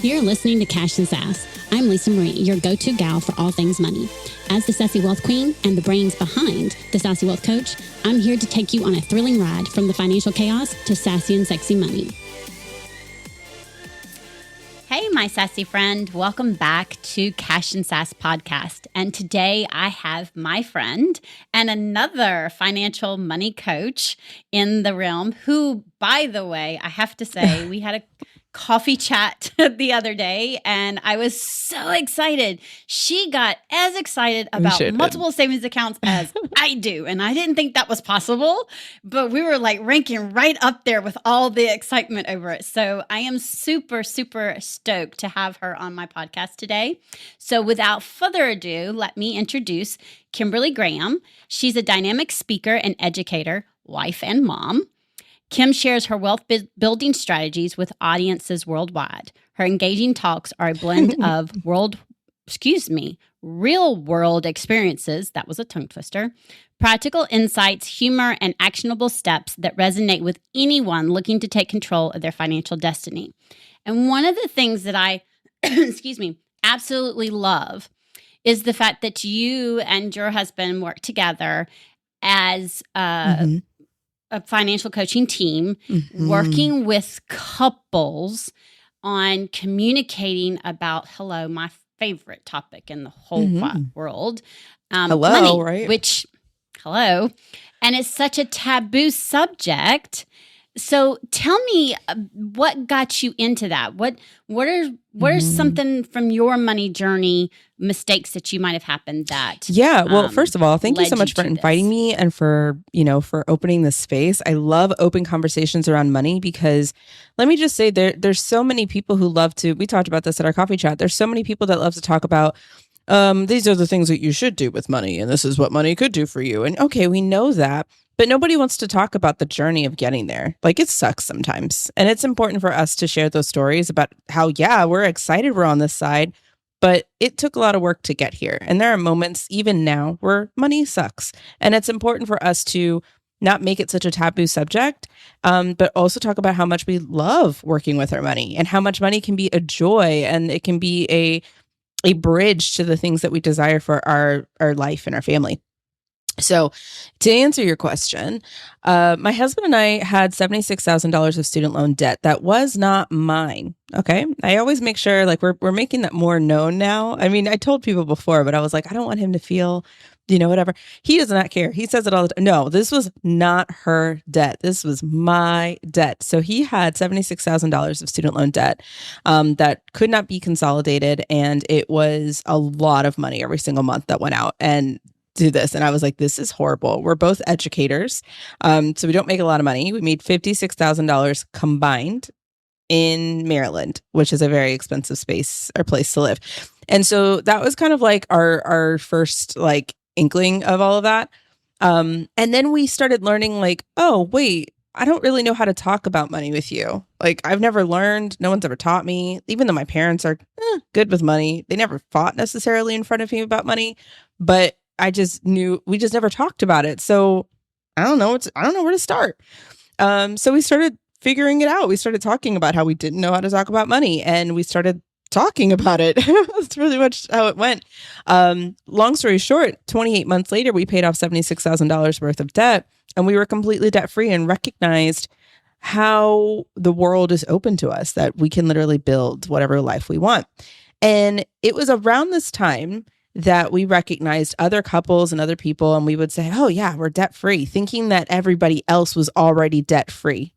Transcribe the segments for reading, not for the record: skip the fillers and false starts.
You're listening to Cash and Sass. I'm Lisa Marie, your go-to gal for all things money. As the Sassy Wealth Queen and the brains behind the Sassy Wealth Coach, I'm here to take you on a thrilling ride from the financial chaos to sassy and sexy money. Hey, my sassy friend. Welcome back to Cash and Sass podcast. And today I have my friend and another financial money coach in the realm who, by the way, I have to say, we had a coffee chat the other day and I was so excited. She got as excited about multiple savings accounts as I do. And I didn't think that was possible, but we were like ranking right up there with all the excitement over it. So I am super, super stoked to have her on my podcast today. So without further ado, let me introduce Kimberly Graham. She's a dynamic speaker and educator, wife and mom. Kim shares her wealth building strategies with audiences worldwide. Her engaging talks are a blend of real world experiences, that was a tongue twister, practical insights, humor, and actionable steps that resonate with anyone looking to take control of their financial destiny. And one of the things that I, absolutely love is the fact that you and your husband work together as a financial coaching team, working with couples on communicating about, my favorite topic in the whole wide world. Money, right? And it's such a taboo subject. So tell me what got you into that? What are something from your money journey mistakes that you might have happened that? Yeah. Well, first of all, thank you so much for inviting me and for opening this space. I love open conversations around money because let me just say there's so many people who love to, we talked about this at our coffee chat. There's so many people that love to talk about, these are the things that you should do with money. And this is what money could do for you. And okay, we know that. But nobody wants to talk about the journey of getting there. Like, it sucks sometimes. And it's important for us to share those stories about how, we're excited we're on this side, but it took a lot of work to get here. And there are moments, even now, where money sucks. And it's important for us to not make it such a taboo subject, but also talk about how much we love working with our money and how much money can be a joy and it can be a bridge to the things that we desire for our life and our family. So to answer your question, my husband and I had $76,000 of student loan debt that was not mine. Okay. I always make sure we're making that more known now. I mean, I told people before, but I was like, I don't want him to feel, whatever. He does not care. He says it all the time. No, this was not her debt. This was my debt. So he had $76,000 of student loan debt that could not be consolidated. And it was a lot of money every single month that went out. And do this. And I was like, this is horrible. We're both educators. So we don't make a lot of money. We made $56,000 combined in Maryland, which is a very expensive space or place to live. And so that was kind of like our first inkling of all of that. And then we started learning oh, wait, I don't really know how to talk about money with you. I've never learned. No one's ever taught me, even though my parents are good with money. They never fought necessarily in front of me about money, but I just knew we just never talked about it. So I don't know where to start. So we started figuring it out. We started talking about how we didn't know how to talk about money and we started talking about it. That's really much how it went. Long story short, 28 months later, we paid off $76,000 worth of debt and we were completely debt free and recognized how the world is open to us, that we can literally build whatever life we want. And it was around this time that we recognized other couples and other people, and we would say, oh yeah, we're debt free, thinking that everybody else was already debt free.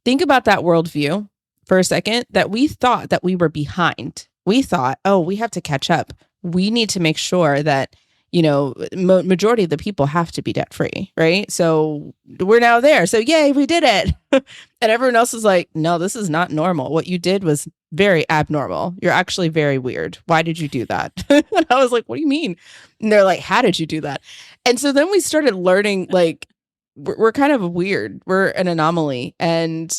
Think about that worldview for a second, that we thought that we were behind. We thought, oh, we have to catch up. We need to make sure that, majority of the people have to be debt free, right? So we're now there. So yay, we did it. And everyone else is like, no, this is not normal. What you did was very abnormal. You're actually very weird. Why did you do that? And I was like, what do you mean? And they're like, how did you do that? And so then we started learning, we're kind of weird. We're an anomaly. And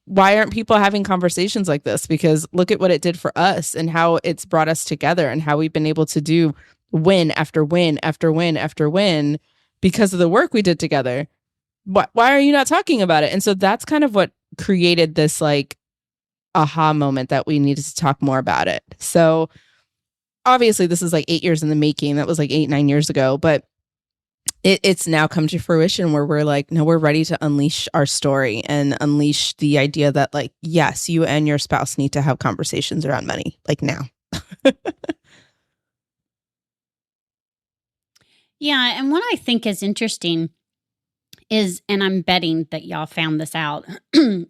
why aren't people having conversations like this? Because look at what it did for us and how it's brought us together and how we've been able to do win after win after win after win because of the work we did together. Why are you not talking about it? And so that's kind of what created this aha moment that we needed to talk more about it. So obviously this is like 8 years in the making. That was like 8-9 years ago, but it's now come to fruition where we're like, no, we're ready to unleash our story and unleash the idea that like, yes, you and your spouse need to have conversations around money, like now. Yeah. And what I think is interesting is, and I'm betting that y'all found this out,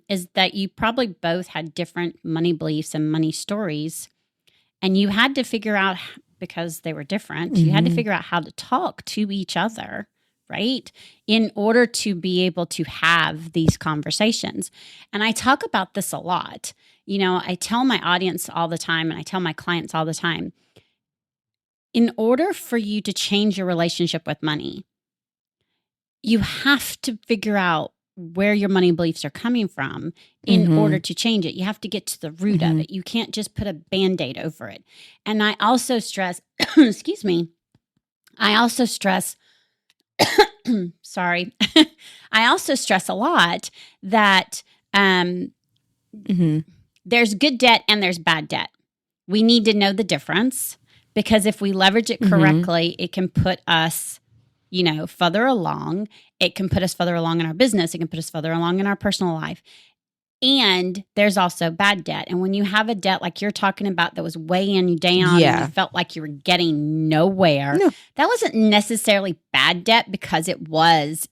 is that you probably both had different money beliefs and money stories. And you had to figure out, because they were different, you had to figure out how to talk to each other, right? In order to be able to have these conversations. And I talk about this a lot. You know, I tell my audience all the time, and I tell my clients all the time, in order for you to change your relationship with money, you have to figure out where your money beliefs are coming from in order to change it. You have to get to the root of it. You can't just put a Band-Aid over it. And I also stress, excuse me, I also stress, sorry, I also stress a lot that there's good debt and there's bad debt. We need to know the difference, because if we leverage it correctly, it can put us, you know, further along. It can put us further along in our business. It can put us further along in our personal life. And there's also bad debt. And when you have a debt like you're talking about that was weighing you down and you felt like you were getting nowhere, that wasn't necessarily bad debt, because it was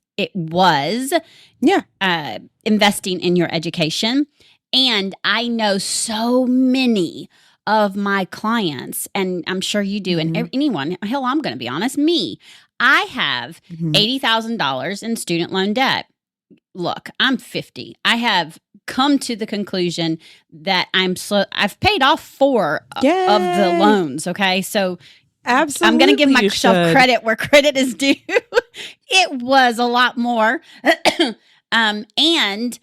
investing in your education. And I know so many of my clients, and I'm sure you do, and anyone, hell, I'm going to be honest, me, I have $80,000 in student loan debt. Look, I'm 50. I have come to the conclusion that I've paid off 4 of the loans. Okay. So absolutely, I'm going to give myself credit where credit is due. It was a lot more. And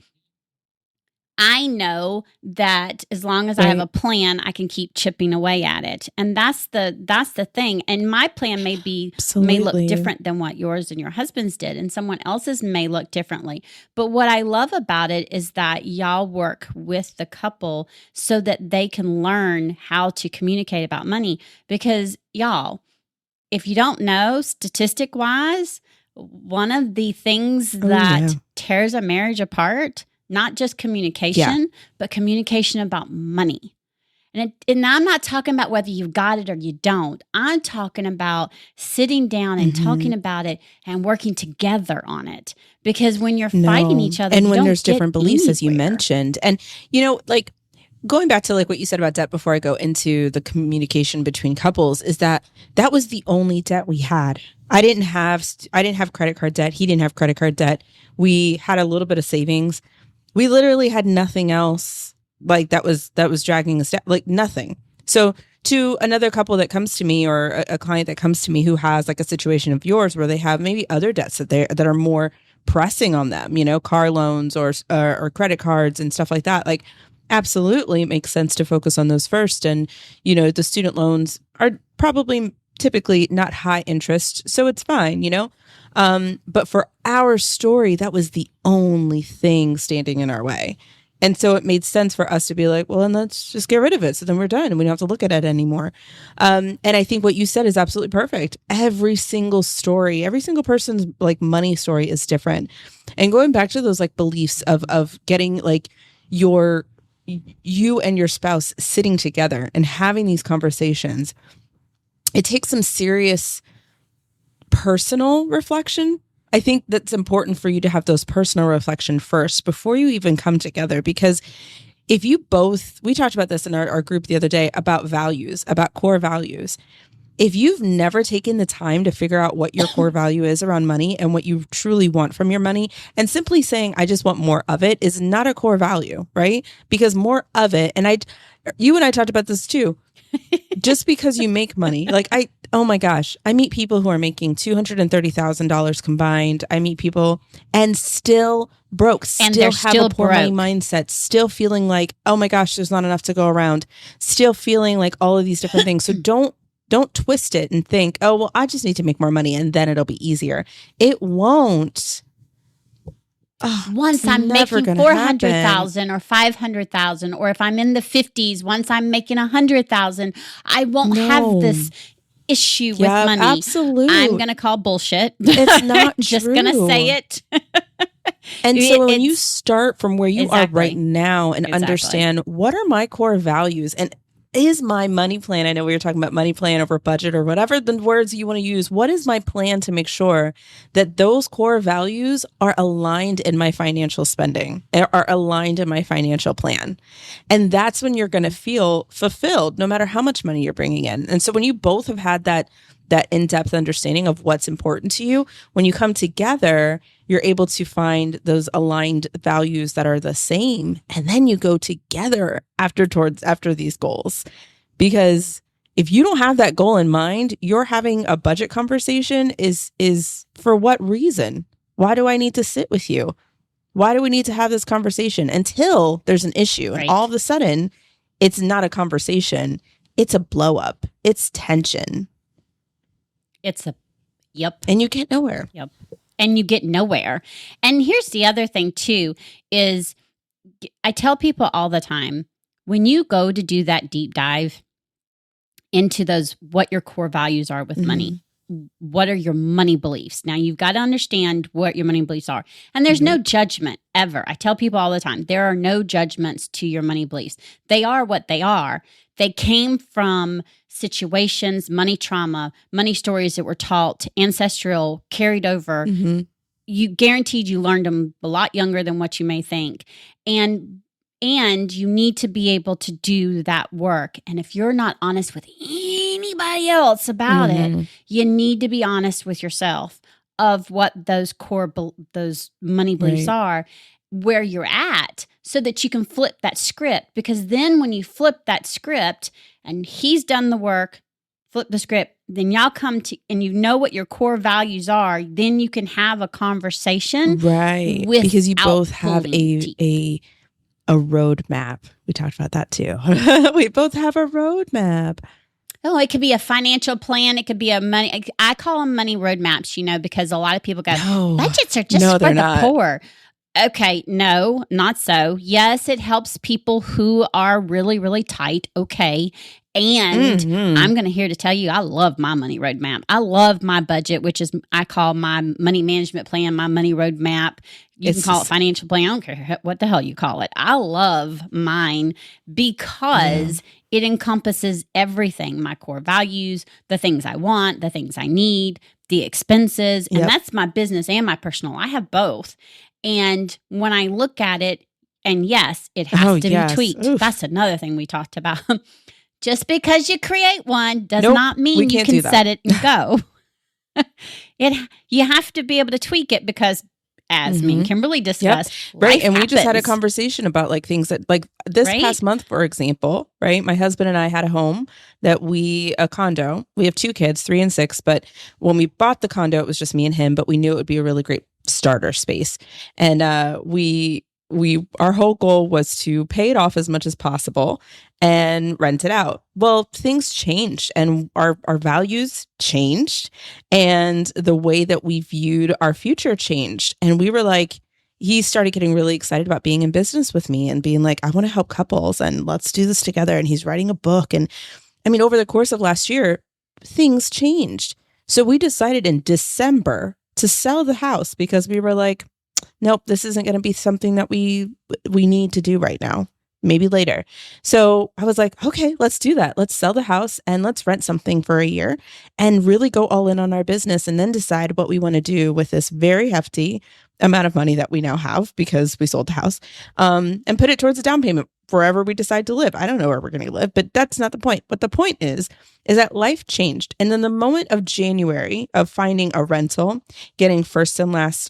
I know that as long as I have a plan, I can keep chipping away at it. And that's the thing. And my plan may look different than what yours and your husband's did, and someone else's may look differently. But what I love about it is that y'all work with the couple so that they can learn how to communicate about money. Because y'all, if you don't know, statistic wise, one of the things that tears a marriage apart, not just communication, but communication about money. And I'm not talking about whether you've got it or you don't. I'm talking about sitting down and talking about it and working together on it. Because when you're fighting each other, and when there's different beliefs, as you mentioned, and you know, like going back to like what you said about debt before I go into the communication between couples, is that was the only debt we had. I didn't have credit card debt. He didn't have credit card debt. We had a little bit of savings. We literally had nothing else like that was dragging us down, like nothing. So to another couple that comes to me, or a client that comes to me who has like a situation of yours where they have maybe other debts that are more pressing on them, you know, car loans or credit cards and stuff like that, like absolutely it makes sense to focus on those first. And, you know, the student loans are probably typically not high interest, so it's fine, you know. But for our story, that was the only thing standing in our way. And so it made sense for us to be like, well, then let's just get rid of it. So then we're done and we don't have to look at it anymore. And I think what you said is absolutely perfect. Every single story, every single person's like money story is different. And going back to those like beliefs of getting like you and your spouse sitting together and having these conversations, it takes some serious personal reflection. I think that's important for you to have those personal reflection first before you even come together. Because if you both, we talked about this in our group the other day about values, about core values. If you've never taken the time to figure out what your core value is around money and what you truly want from your money, and simply saying, I just want more of it, is not a core value, right? Because more of it, and you and I talked about this too, just because you make money, like oh my gosh, I meet people who are making $230,000 combined. I meet people and still broke, still have a poor money mindset, still feeling like, oh my gosh, there's not enough to go around, still feeling like all of these different things. So don't twist it and think, oh, well, I just need to make more money and then it'll be easier. It won't. once I'm making 400,000 or 500,000, or if I'm in the 50s, once I'm making 100,000, I won't have this issue with money. Absolutely. I'm going to call bullshit. It's not just true. going to say it. And so when you start from where you are right now and understand what are my core values and is my money plan, I know we were talking about money plan over budget or whatever the words you want to use, what is my plan to make sure that those core values are aligned in my financial spending, are aligned in my financial plan? And that's when you're going to feel fulfilled, no matter how much money you're bringing in. And so when you both have had that in-depth understanding of what's important to you, when you come together, you're able to find those aligned values that are the same. And then you go together after these goals. Because if you don't have that goal in mind, you're having a budget conversation is for what reason? Why do I need to sit with you? Why do we need to have this conversation until there's an issue? Right. And all of a sudden, it's not a conversation. It's a blow up. It's tension. Yep. And you get nowhere. Yep. And you get nowhere. And here's the other thing too, is I tell people all the time, when you go to do that deep dive into what your core values are with money, what are your money beliefs? Now you've got to understand what your money beliefs are. And there's no judgment ever. I tell people all the time, there are no judgments to your money beliefs. They are what they are. They came from situations, money trauma, money stories that were taught, ancestral, carried over. You guaranteed you learned them a lot younger than what you may think. And you need to be able to do that work. And if you're not honest with anybody else about it, you need to be honest with yourself of what those those money beliefs are, where you're at, so that you can flip that script. Because then when you flip that script and he's done the work, flip the script, then y'all come to, and you know what your core values are, then you can have a conversation. Right. Because you both have a roadmap. We talked about that too. We both have a roadmap. Oh, it could be a financial plan. It could be a money. I call them money roadmaps, because a lot of people go, budgets are just for the poor. Okay, no, not so. Yes, it helps people who are really, really tight. Okay. And I'm going to here to tell you, I love my money roadmap. I love my budget, which is, I call my money management plan, my money roadmap. You can call it financial plan. I don't care what the hell you call it. I love mine because it encompasses everything, my core values, the things I want, the things I need, the expenses. And that's my business and my personal. I have both. And when I look at it, and yes, it has to be tweaked. Oof. That's another thing we talked about. Just because you create one does not mean you can set it and go. You have to be able to tweak it because, as me and Kimberly discussed, right. And we just had a conversation about things that this past month, for example, right? My husband and I had a condo. We have 2 kids, 3 and 6. But when we bought the condo, it was just me and him, but we knew it would be a really great starter space. And our whole goal was to pay it off as much as possible and rent it out. Well, things changed and our values changed and the way that we viewed our future changed. And we were like, he started getting really excited about being in business with me and being like, I want to help couples and let's do this together. And he's writing a book. And I mean, over the course of last year, things changed. So we decided in December to sell the house because we were like, nope, this isn't going to be something that we need to do right now. Maybe later. So I was like, okay, let's do that. Let's sell the house and let's rent something for a year and really go all in on our business and then decide what we want to do with this very hefty amount of money that we now have because we sold the house, and put it towards a down payment wherever we decide to live. I don't know where we're going to live, but that's not the point. But the point is that life changed. And then the moment of January of finding a rental, getting first and last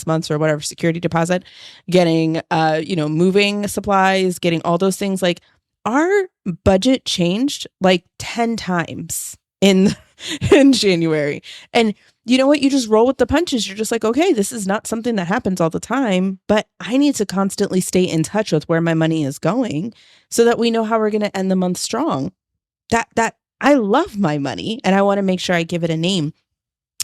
months or whatever security deposit, getting, moving supplies, getting all those things, our budget changed 10 times in January. And you know what? You just roll with the punches. You're just like, okay, this is not something that happens all the time, but I need to constantly stay in touch with where my money is going so that we know how we're going to end the month strong. That I love my money and I want to make sure I give it a name.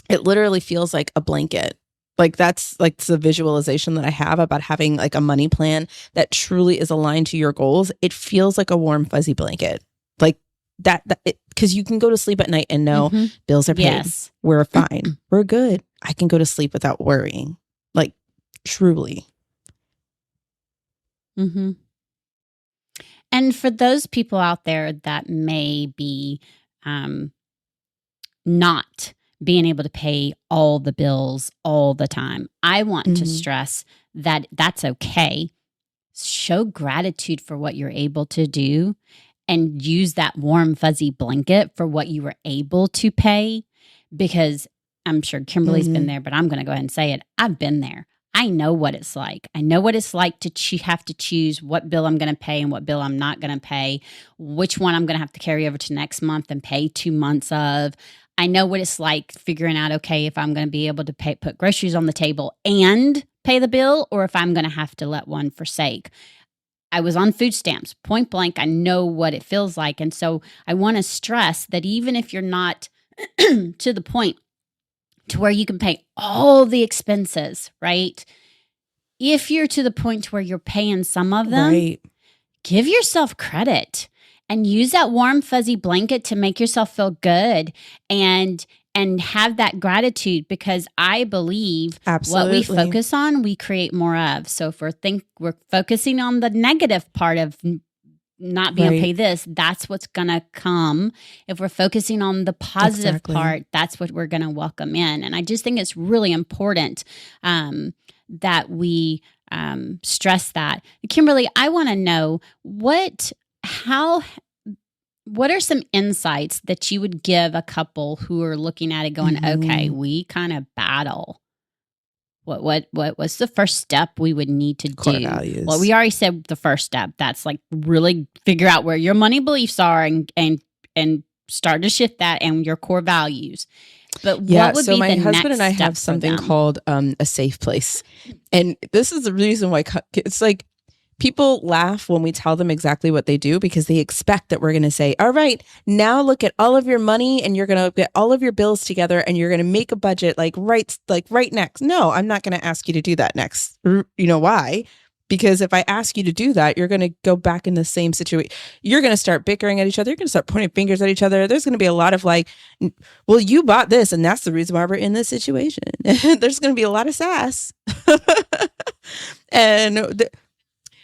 It literally feels like a blanket. Like that's like the visualization that I have about having like a money plan that truly is aligned to your goals. It feels like a warm, fuzzy blanket. Like that because you can go to sleep at night and know bills are paid. Yes. We're fine. We're good. I can go to sleep without worrying. Like truly. Mm-hmm. And for those people out there that may be not being able to pay all the bills all the time, I want to stress that that's okay. Show gratitude for what you're able to do and use that warm, fuzzy blanket for what you were able to pay. Because I'm sure Kimberly's been there, but I'm going to go ahead and say it. I've been there. I know what it's like. I know what it's like to have to choose what bill I'm going to pay and what bill I'm not going to pay, which one I'm going to have to carry over to next month and pay 2 months of. I know what it's like figuring out, okay, if I'm going to be able to put groceries on the table and pay the bill, or if I'm going to have to let one forsake. I was on food stamps, point blank. I know what it feels like. And so I want to stress that even if you're not to the point to where you can pay all the expenses, right? If you're to the point where you're paying some of them, give yourself credit and use that warm, fuzzy blanket to make yourself feel good and have that gratitude, because I believe what we focus on, we create more of. So if we're focusing on the negative part of not being able to pay this, that's what's going to come. If we're focusing on the positive part, that's what we're going to welcome in. And I just think it's really important that we stress that. Kimberly, I want to know what are some insights that you would give a couple who are looking at it going, okay, we kind of battle. What's the first step we would need to core do? Values. Well, we already said the first step. That's like really figure out where your money beliefs are and start to shift that and your core values. But what would be the next step? So my husband and I have something called a safe place. And this is the reason why it's like people laugh when we tell them exactly what they do, because they expect that we're going to say, all right, now look at all of your money and you're going to get all of your bills together and you're going to make a budget like right next. No, I'm not going to ask you to do that next. You know why? Because if I ask you to do that, you're going to go back in the same situation. You're going to start bickering at each other. You're going to start pointing fingers at each other. There's going to be a lot of like, well, you bought this and that's the reason why we're in this situation. There's going to be a lot of sass. And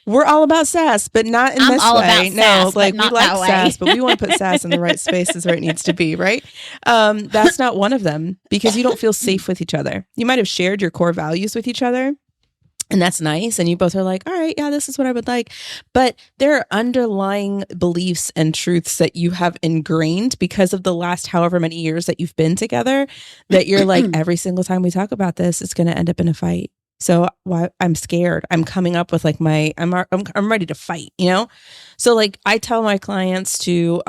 we're all about sass, but not in this way. No, like we like sass, but we want to put sass in the right spaces where it needs to be, right? That's not one of them, because you don't feel safe with each other. You might have shared your core values with each other, and that's nice. And you both are like, all right, yeah, this is what I would like. But there are underlying beliefs and truths that you have ingrained because of the last however many years that you've been together, that you're like, every single time we talk about this, it's going to end up in a fight. So I'm scared. I'm coming up with like I'm ready to fight, you know? So like I tell my clients to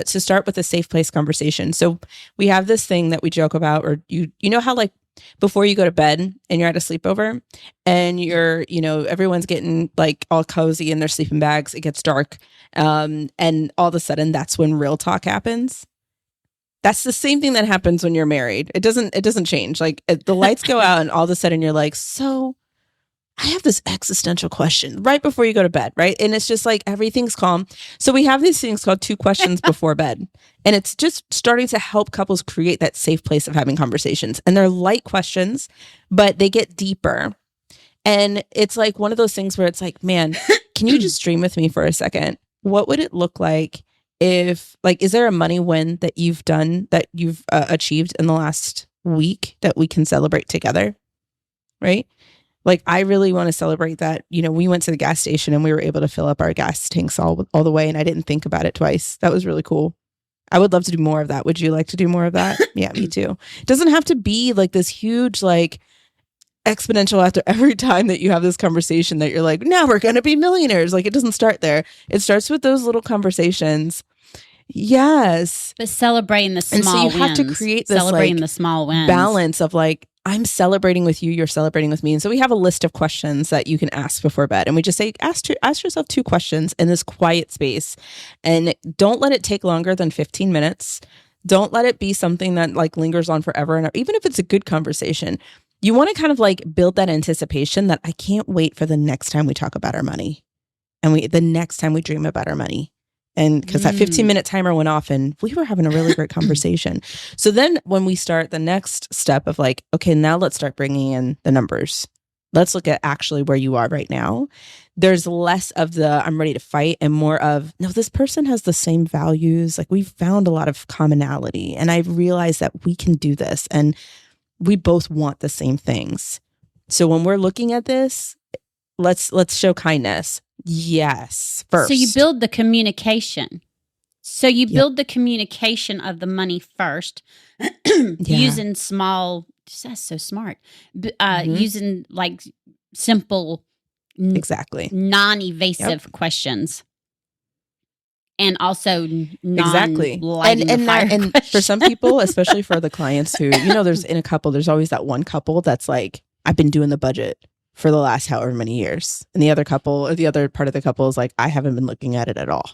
start with a safe place conversation. So we have this thing that we joke about, or you know how like before you go to bed and you're at a sleepover and everyone's getting like all cozy in their sleeping bags, it gets dark. And all of a sudden that's when real talk happens. That's the same thing that happens when you're married. It doesn't change. Like the lights go out and all of a sudden you're like, so I have this existential question right before you go to bed, right? And it's just like everything's calm. So we have these things called 2 questions before bed. And it's just starting to help couples create that safe place of having conversations. And they're light questions, but they get deeper. And it's like one of those things where it's like, man, can you just dream with me for a second? What would it look like if, like, is there a money win that you've done, that you've achieved in the last week that we can celebrate together? Right? Like, I really want to celebrate that. You know, we went to the gas station and we were able to fill up our gas tanks all the way. And I didn't think about it twice. That was really cool. I would love to do more of that. Would you like to do more of that? Yeah, me too. It doesn't have to be like this huge, like, exponential after every time that you have this conversation that you're like, now we're going to be millionaires. Like, it doesn't start there. It starts with those little conversations. Yes. But celebrating the small wins. And so you have to create this celebrating like, the small wins. Balance of like, I'm celebrating with you, you're celebrating with me. And so we have a list of questions that you can ask before bed. And we just say, ask yourself 2 questions in this quiet space. And don't let it take longer than 15 minutes. Don't let it be something that like lingers on forever. And even if it's a good conversation, you want to kind of like build that anticipation that I can't wait for the next time we talk about our money and the next time we dream about our money. And because that 15-minute timer went off and we were having a really great conversation. So then when we start the next step of like, okay, now let's start bringing in the numbers. Let's look at actually where you are right now. There's less of the I'm ready to fight and more of, no, this person has the same values. Like we've found a lot of commonality and I've realized that we can do this and we both want the same things. So when we're looking at this, let's show kindness. Yes, first. So you build the communication. So you build the communication of the money first, using small. That's so smart. Using like simple, exactly, non-evasive questions, and also exactly. And for some people, especially for the clients who there's in a couple, there's always that one couple that's like, I've been doing the budget for the last however many years. And the other couple, or the other part of the couple is like, I haven't been looking at it at all.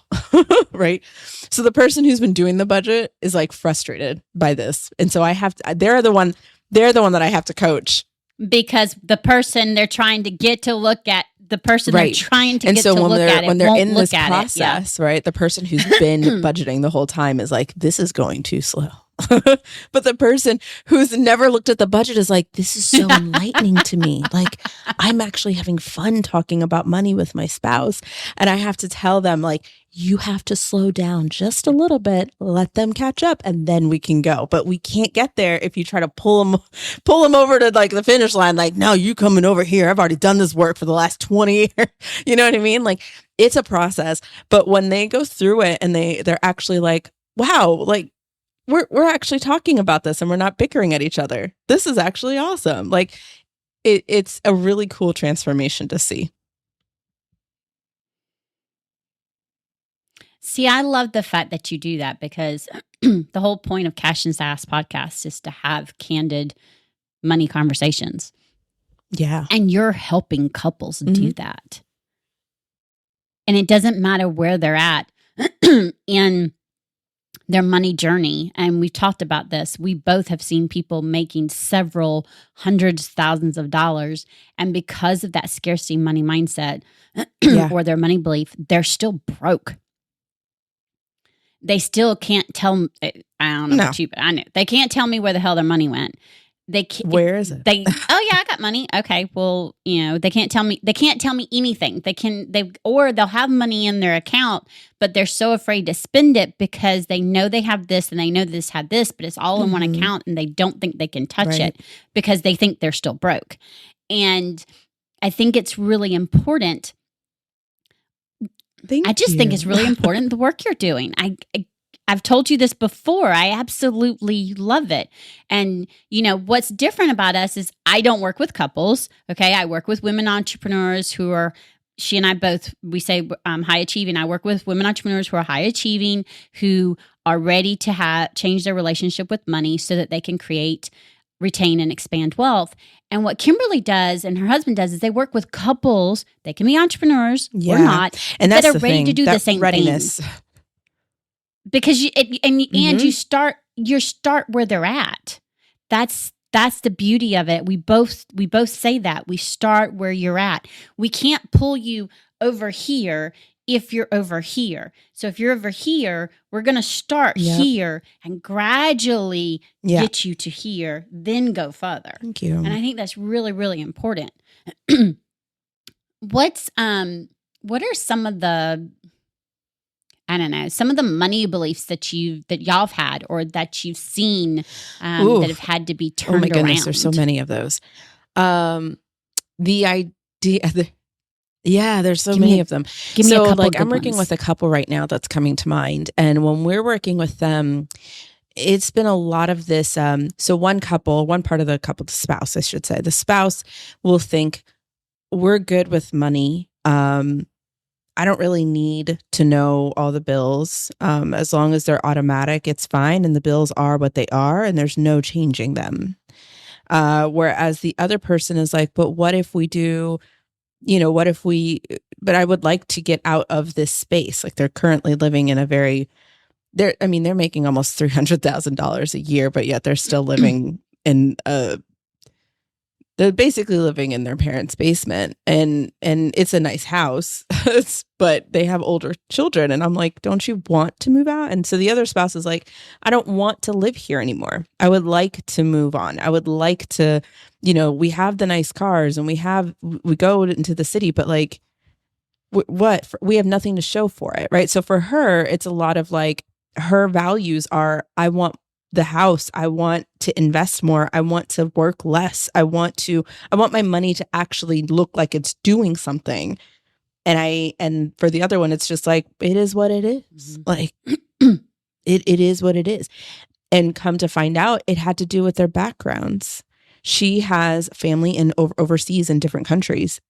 Right. So the person who's been doing the budget is like frustrated by this. And so they're the one that I have to coach. Because the person they're trying to get to look at, the person they're trying to and get so to when look they're, at it, when they're won't in look this at process, right? The person who's been budgeting the whole time is like, this is going too slow. But the person who's never looked at the budget is like, this is so enlightening to me. Like, I'm actually having fun talking about money with my spouse. And I have to tell them, like, you have to slow down just a little bit, let them catch up, and then we can go. But we can't get there if you try to pull them over to like the finish line. Like, no, you coming over here. I've already done this work for the last 20 years. You know what I mean? Like, it's a process. But when they go through it and they're actually like, wow, like, we're actually talking about this and we're not bickering at each other. This is actually awesome. Like it's a really cool transformation to see. See, I love the fact that you do that because the whole point of Cash and Sass podcast is to have candid money conversations. Yeah. And you're helping couples do that. And it doesn't matter where they're at in their money journey. And we've talked about this. We both have seen people making several hundreds, thousands of dollars. And because of that scarcity money mindset or their money belief, they're still broke. They still can't tell. I don't know. I know. They can't tell me where the hell their money went. Where is it? Oh yeah, I got money. Okay, well, they can't tell me. They can't tell me anything. They'll have money in their account, but they're so afraid to spend it because they know they have this and they know this had this, but it's all in one account and they don't think they can touch it because they think they're still broke. And I think it's really important. I just think it's really important the work you're doing. I've told you this before. I absolutely love it. And, what's different about us is I don't work with couples. Okay. I work with women entrepreneurs who are, she and I both, we say high achieving. I work with women entrepreneurs who are high achieving, who are ready to change their relationship with money so that they can create, retain, and expand wealth. And what Kimberly does and her husband does is they work with couples. They can be entrepreneurs or not, and that's that are ready to do the same readiness. Thing. Because you start where they're at. That's the beauty of it. We both say that. We start where you're at. We can't pull you over here if you're over here. So if you're over here, we're going to start here and gradually get you to here, then go further. Thank you. And I think that's really, really important. What are some of the, I don't know, some of the money beliefs that y'all have had or that you've seen that have had to be turned around? Oh my goodness, there's so many of those. The idea, there's so many of them. Give me a couple I'm working with a couple right now that's coming to mind. And when we're working with them, it's been a lot of this. So one part of the couple, the spouse, I should say, the spouse will think we're good with money. I don't really need to know all the bills. As long as they're automatic, it's fine. And the bills are what they are and there's no changing them. Whereas the other person is like, but what if we do, but I would like to get out of this space. Like they're currently living in they're making almost $300,000 a year, but yet they're still living in they're basically living in their parents' basement, and it's a nice house, but they have older children. And I'm like, don't you want to move out? And so the other spouse is like, I don't want to live here anymore. I would like to move on. I would like to, we have the nice cars and we go into the city, but like, what? We have nothing to show for it, right? So for her, it's a lot of like, her values are, I want the house. I want to invest more. I want to work less. I want my money to actually look like it's doing something. And for the other one, it's just like, it is what it is. Mm-hmm. Like it is what it is. And come to find out, it had to do with their backgrounds. She has family overseas in different countries.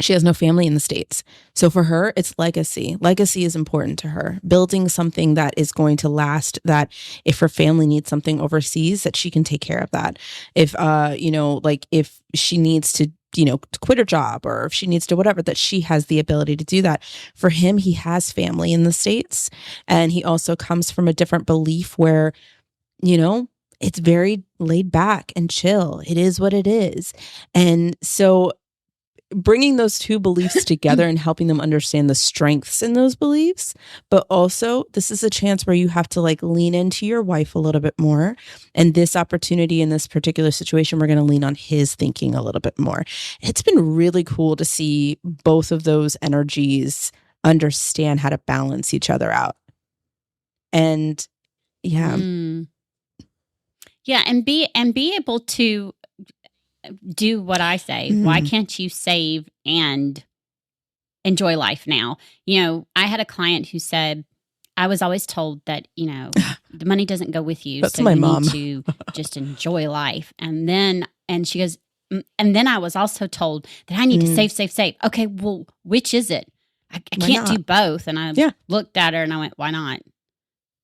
She has no family in the States. So for her, it's legacy. Legacy is important to her. Building something that is going to last, that if her family needs something overseas, that she can take care of that. If, if she needs to, to quit her job, or if she needs to whatever, that she has the ability to do that. For him, he has family in the States. And he also comes from a different belief where, it's very laid back and chill. It is what it is. And so bringing those two beliefs together and helping them understand the strengths in those beliefs. But also, this is a chance where you have to like lean into your wife a little bit more. And this opportunity in this particular situation, we're going to lean on his thinking a little bit more. It's been really cool to see both of those energies understand how to balance each other out. And yeah. Yeah. And be able to do what I say. Mm-hmm. Why can't you save and enjoy life now? I had a client who said, I was always told that, the money doesn't go with you. That's so my you mom. Need to just enjoy life. And she goes, and then I was also told that I need to save. Okay, well, which is it? I can't do both. And I looked at her and I went, why not?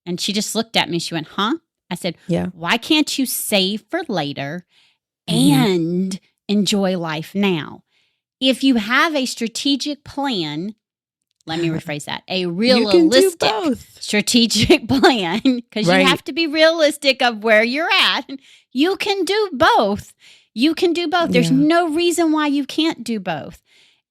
And she just looked at me. She went, huh? I said, why can't you save for later and enjoy life now? If you have a strategic plan, let me rephrase that, a realistic strategic plan, because you have to be realistic of where you're at. You can do both. There's no reason why you can't do both.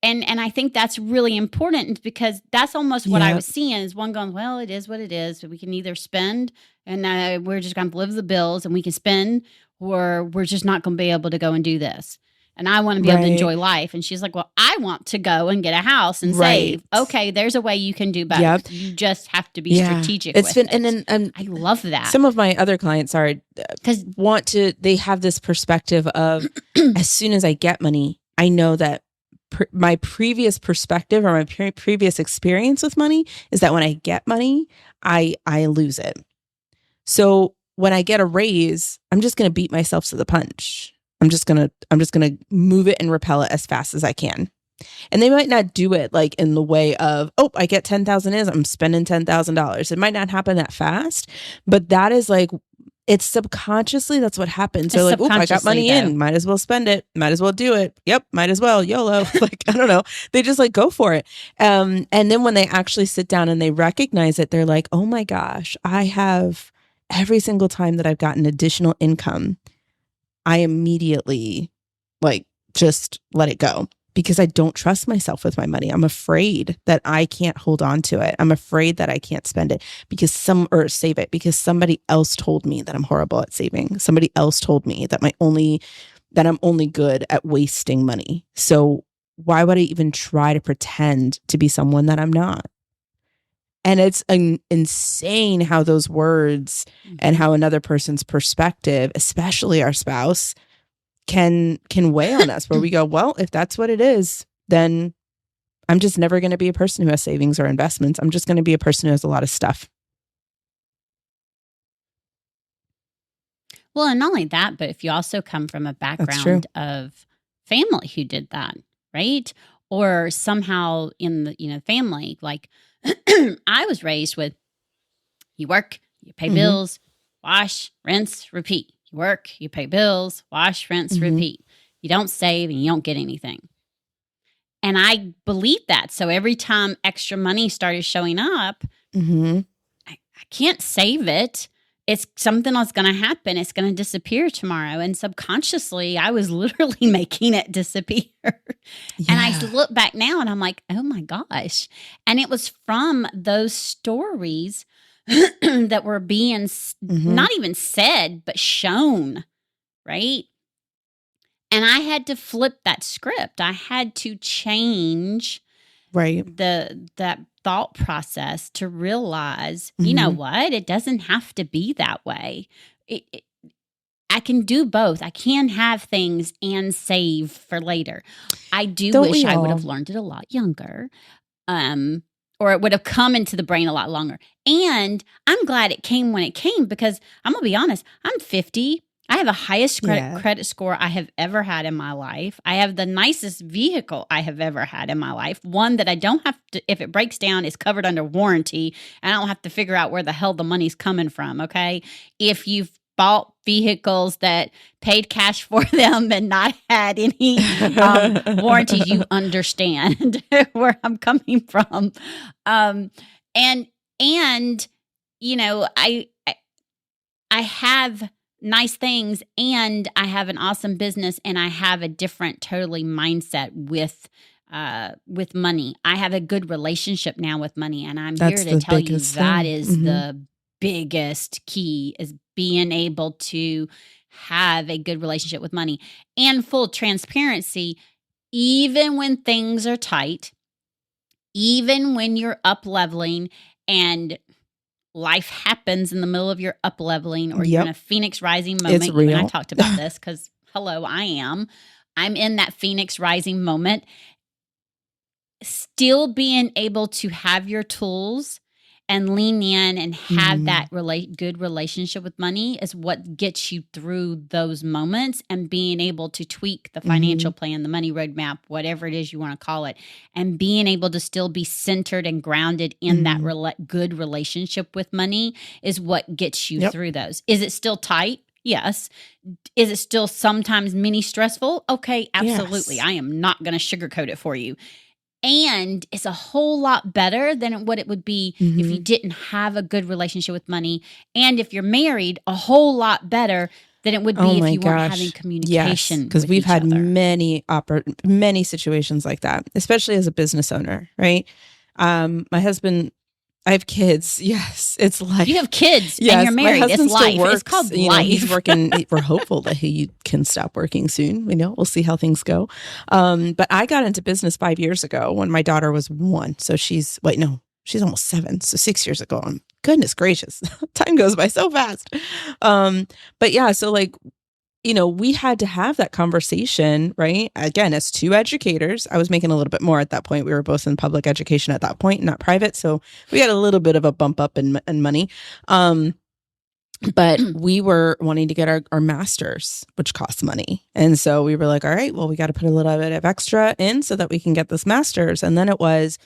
And I think that's really important, because that's almost what I was seeing, is one going, well, it is what it is. So we can either spend and we're just going to live the bills and we can spend, or we're just not going to be able to go and do this. And I want to be able to enjoy life. And she's like, well, I want to go and get a house and save. Okay, there's a way you can do both. Yep. You just have to be strategic with it. And then I love that. Some of my other clients they have this perspective of, as soon as I get money, I know that my previous perspective or my previous experience with money is that when I get money, I lose it. So when I get a raise, I'm just going to beat myself to the punch. I'm just going to move it and repel it as fast as I can. And they might not do it like in the way of, oh, I get 10,000 I'm spending $10,000. It might not happen that fast, but that is like, it's subconsciously, that's what happens. They're like, oh, I got money in, might as well spend it. Might as well do it. Yep. Might as well. YOLO. Like, I don't know. They just like go for it. And then when they actually sit down and they recognize it, they're like, oh my gosh, I have every single time that I've gotten additional income, I immediately like just let it go, because I don't trust myself with my money. I'm afraid that I can't hold on to it. I'm afraid that I can't spend it save it because somebody else told me that I'm horrible at saving. Somebody else told me that I'm only good at wasting money. So why would I even try to pretend to be someone that I'm not? And it's insane how those words and how another person's perspective, especially our spouse, can weigh on us, where we go, well, if that's what it is, then I'm just never going to be a person who has savings or investments. I'm just going to be a person who has a lot of stuff. Well, and not only that, but if you also come from a background of family who did that, right? Or somehow in the family, like I was raised with, you work, you pay bills, wash, rinse, repeat. You work, you pay bills, wash, rinse, repeat. You don't save and you don't get anything. And I believed that. So every time extra money started showing up, I can't save it. it's something that's going to happen. It's going to disappear tomorrow. And subconsciously, I was literally making it disappear. Yeah. And I look back now and I'm like, oh my gosh. And it was from those stories that were being not even said, but shown, right? And I had to flip that script. I had to change that thought process to realize, you know what? It doesn't have to be that way. I can do both. I can have things and save for later. I wish I would have learned it a lot younger. Or it would have come into the brain a lot longer. And I'm glad it came when it came, because I'm going to be honest, I'm 50. I have the highest credit score I have ever had in my life. I have the nicest vehicle I have ever had in my life. One that I don't have to, if it breaks down, is covered under warranty. And I don't have to figure out where the hell the money's coming from, okay? If you've bought vehicles that paid cash for them and not had any warranties, you understand where I'm coming from. And you know, I have nice things, and I have an awesome business, and I have a different totally mindset with money. I have a good relationship now with money, and I'm here to tell you that is the biggest key, is being able to have a good relationship with money. And full transparency, even when things are tight, even when you're up leveling and life happens in the middle of your up leveling, or you're in a Phoenix rising moment. It's real. And I talked about this because, hello, I'm in that Phoenix rising moment. Still being able to have your tools and lean in and have that good relationship with money is what gets you through those moments, and being able to tweak the financial plan, the money roadmap, whatever it is you want to call it, and being able to still be centered and grounded in that good relationship with money is what gets you through those. Is it still tight? Yes. Is it still sometimes mini stressful? Okay, absolutely. Yes. I am not going to sugarcoat it for you. And it's a whole lot better than what it would be if you didn't have a good relationship with money. And if you're married, a whole lot better than it would be if you weren't having communication. Yes, because we've had many situations like that, especially as a business owner, right? My husband, I have kids. Yes, it's life. You have kids and you're married. It's life. Works, it's called life. He's working. We're hopeful that he can stop working soon. We'll see how things go. But I got into business 5 years ago when my daughter was 1. So she's almost 7. So 6 years ago. Goodness gracious, time goes by so fast. But yeah, so we had to have that conversation, right? Again, as 2 educators, I was making a little bit more at that point. We were both in public education at that point, not private. So we had a little bit of a bump up in money. But we were wanting to get our masters, which costs money. And so we were like, all right, well, we got to put a little bit of extra in so that we can get this masters. And then it was,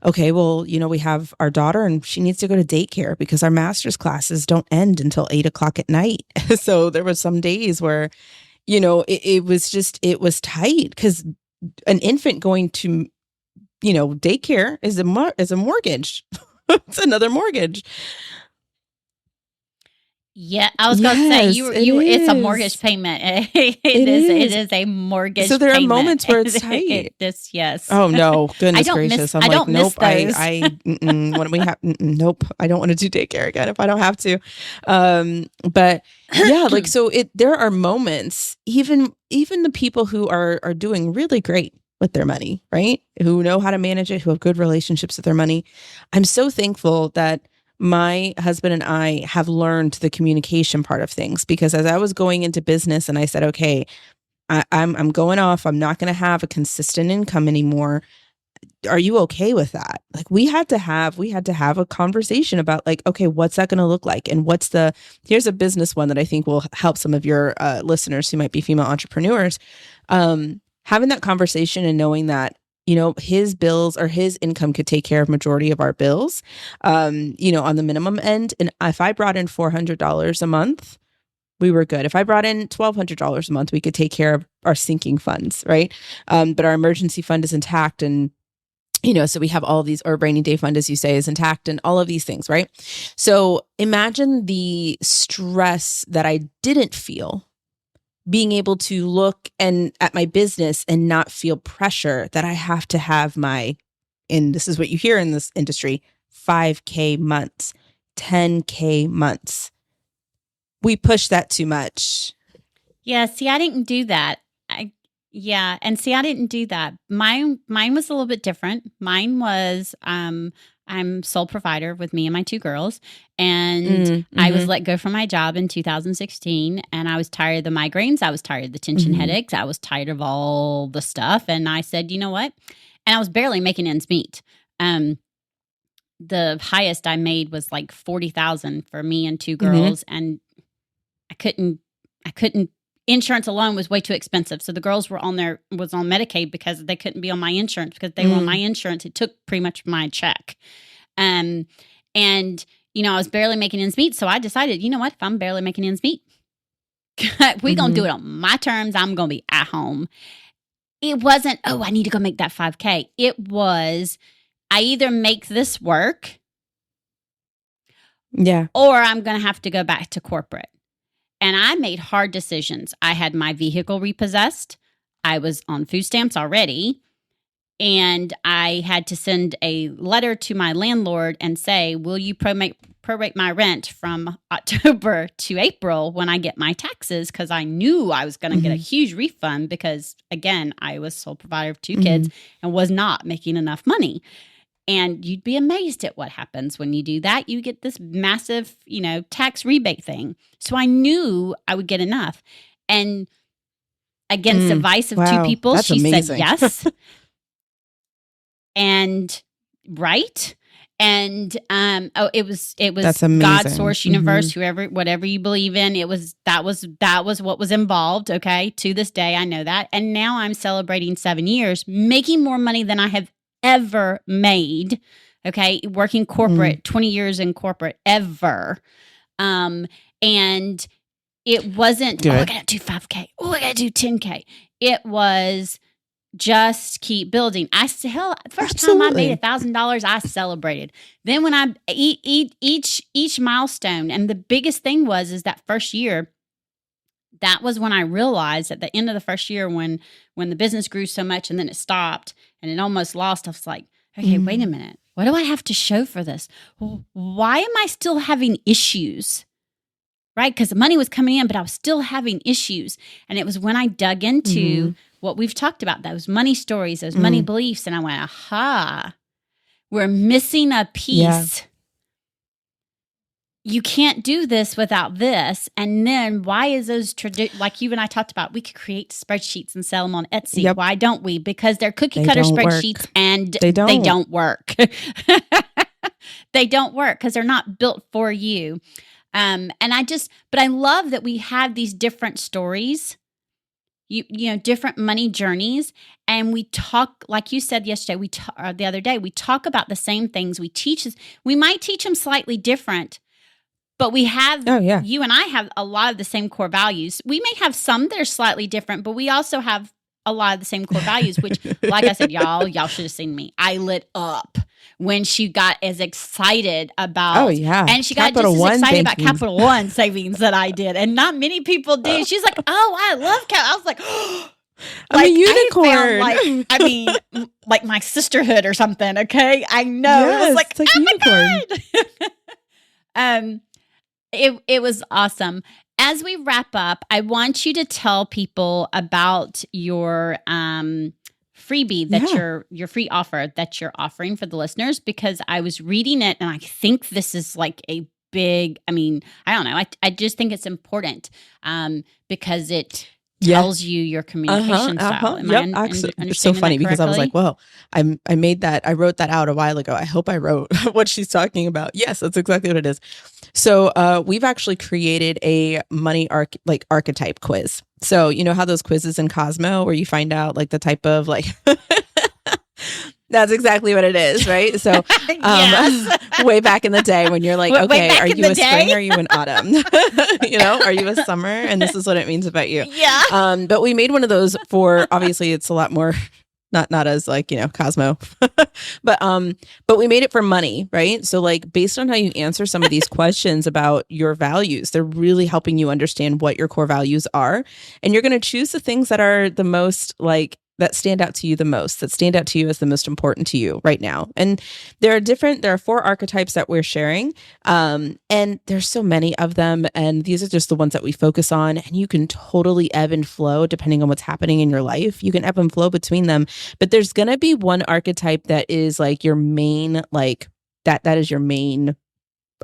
okay, well, we have our daughter and she needs to go to daycare because our master's classes don't end until 8:00 at night. So there was some days where, it was tight, because an infant going to, daycare is a mortgage. It's another mortgage. Yeah, I was going to say it's a mortgage payment. It is a mortgage. So there payment. are moments where it's tight. Yes. Oh no, goodness gracious! I don't nope. Miss those. When we have, nope. I don't want to do daycare again if I don't have to. But yeah, so there are moments. Even the people who are doing really great with their money, right? Who know how to manage it, who have good relationships with their money. I'm so thankful that my husband and I have learned the communication part of things, because as I was going into business and I said, okay, I'm going off, I'm not going to have a consistent income anymore. Are you okay with that? We had to have a conversation about okay, what's that going to look like? And here's a business one that I think will help some of your listeners who might be female entrepreneurs. Having that conversation and knowing that, his bills or his income could take care of majority of our bills, on the minimum end. And if I brought in $400 a month, we were good. If I brought in $1,200 a month, we could take care of our sinking funds, right? But our emergency fund is intact. And, So we have all of these, or rainy day fund, as you say, is intact and all of these things, right? So imagine the stress that I didn't feel being able to look at my business and not feel pressure that I have to have and this is what you hear in this industry, 5K months, 10K months. We push that too much. Yeah, see, I didn't do that. I didn't do that. Mine was a little bit different. Mine was, I'm sole provider with me and my 2 girls. And I was let go from my job in 2016. And I was tired of the migraines. I was tired of the tension headaches. I was tired of all the stuff. And I said, you know what? And I was barely making ends meet. The highest I made was like $40,000 for me and 2 girls. And I couldn't, insurance alone was way too expensive. So the girls was on Medicaid because they couldn't be on my insurance because they were on my insurance. It took pretty much my check. And, I was barely making ends meet. So I decided, you know what, if I'm barely making ends meet, we're going to do it on my terms. I'm going to be at home. It wasn't, I need to go make that 5K. It was, I either make this work or I'm going to have to go back to corporate. And I made hard decisions. I had my vehicle repossessed. I was on food stamps already. And I had to send a letter to my landlord and say, will you prorate my rent from October to April when I get my taxes? Because I knew I was going to get a huge refund because, again, I was sole provider of 2 kids and was not making enough money. And you'd be amazed at what happens when you do that. You get this massive, tax rebate thing. So I knew I would get enough. And against the advice of 2 people, that's she amazing. said yes. And right. And it was God, source, universe, whatever you believe in. That was what was involved. Okay. To this day, I know that. And now I'm celebrating 7 years, making more money than I have ever made. Okay. Working corporate, 20 years in corporate, ever. And it wasn't, I got to do 5K. I got to do 10K. It was just keep building. First time I made $1,000, I celebrated. Then when I each milestone, and the biggest thing is that first year, that was when I realized at the end of the first year when the business grew so much and then it stopped and it almost lost, I was like, okay, wait a minute. What do I have to show for this? Why am I still having issues? Right? Because the money was coming in, but I was still having issues. And it was when I dug into what we've talked about, those money stories, those money beliefs. And I went, aha, we're missing a piece. Yeah. You can't do this without this. And then why is those like you and I talked about, we could create spreadsheets and sell them on Etsy. Yep. Why don't we? Because they're cookie cutter spreadsheets and they don't work. They don't work because they're not built for you. But I love that we have these different stories, different money journeys. And we talk, like you said yesterday, the other day, we talk about the same things. We might teach them slightly different, but we have, you and I have a lot of the same core values. We may have some that are slightly different, but we also have a lot of the same core values, which, like I said, y'all should have seen me. I lit up when she got as excited about, and she got just as excited about Capital One savings that I did. And not many people do. She's like, I love Capital. I was like, I'm a unicorn. I found like my sisterhood or something. Okay. I know. Yes, it was like, it's unicorn. My God. It was awesome. As we wrap up, I want you to tell people about your freebie that your free offer that you're offering for the listeners, because I was reading it and I think this is like a big, I don't know. I just think it's important because it tells you your communication style. Actually, it's so funny because I was like, well, I wrote that out a while ago. I hope I wrote what she's talking about. Yes, that's exactly what it is. So we've actually created a money archetype quiz. So you know how those quizzes in Cosmo where you find out like the type of like that's exactly what it is, right? So way back in the day when you're like, okay, are you a spring or are you an autumn? Are you a summer? And this is what it means about you. Yeah. But we made one of those for, obviously it's a lot more not as like, Cosmo, but we made it for money, right? So like based on how you answer some of these questions about your values, they're really helping you understand what your core values are. And you're going to choose the things that are the most like that stand out to you the most, that stand out to you as the most important to you right now. And there are 4 archetypes that we're sharing. And there's so many of them. And these are just the ones that we focus on. And you can totally ebb and flow depending on what's happening in your life. You can ebb and flow between them. But there's going to be one archetype that is like your main, like that is your main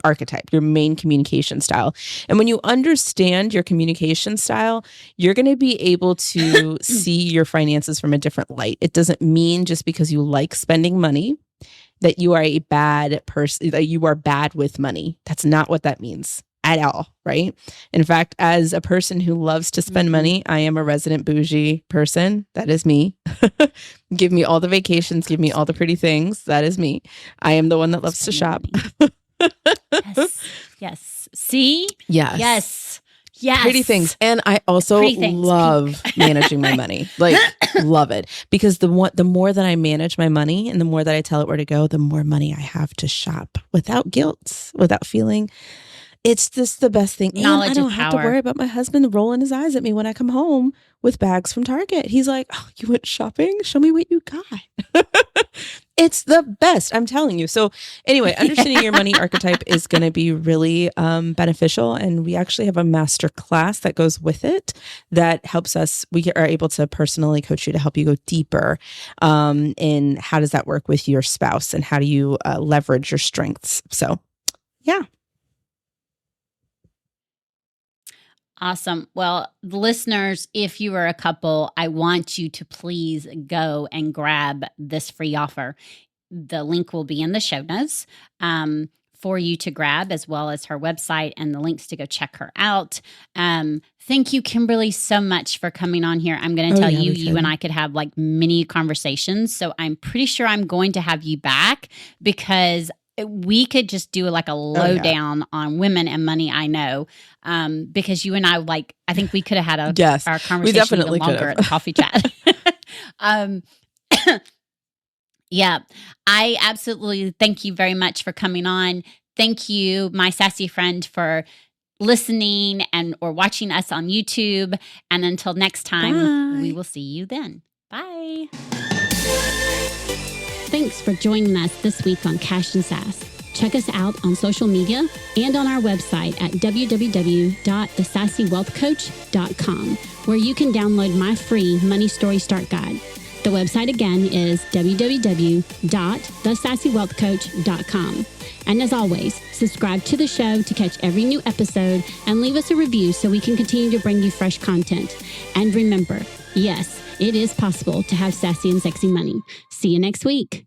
archetype, your main communication style. And when you understand your communication style, you're going to be able to see your finances from a different light. It doesn't mean just because you like spending money that you are a bad person, that you are bad with money. That's not what that means at all, right? In fact, as a person who loves to spend money, I am a resident bougie person. That is me. Give me all the vacations, give me all the pretty things. That is me. I am the one that loves to shop. Yes. See? Yes. Yes. Pretty things. And I also love managing my money. Like, love it. Because the more that I manage my money and the more that I tell it where to go, the more money I have to shop without guilt, without feeling. It's just the best thing. Knowledge and I don't have to worry about my husband rolling his eyes at me when I come home with bags from Target. He's like, "Oh, you went shopping? Show me what you got." It's the best, I'm telling you. So anyway, understanding your money archetype is going to be really beneficial. And we actually have a master class that goes with it that helps us. We are able to personally coach you to help you go deeper in how does that work with your spouse and how do you leverage your strengths. So yeah. Awesome. Well, listeners, if you are a couple, I want you to please go and grab this free offer. The link will be in the show notes for you to grab, as well as her website and the links to go check her out. Thank you, Kimberly, so much for coming on here. I'm going to tell you, you and I could have like mini conversations. So I'm pretty sure I'm going to have you back because we could just do like a lowdown on women and money. I know, because you and I, like, I think we could have had our conversation even longer at the coffee chat. Yeah, I absolutely thank you very much for coming on. Thank you, my sassy friend, for listening or watching us on YouTube. And until next time, we will see you then. Bye. Thanks for joining us this week on Cash and Sass. Check us out on social media and on our website at www.thesassywealthcoach.com, where you can download my free Money Story Start Guide. The website again is www.thesassywealthcoach.com. And as always, subscribe to the show to catch every new episode and leave us a review so we can continue to bring you fresh content. And remember, yes, it is possible to have sassy and sexy money. See you next week.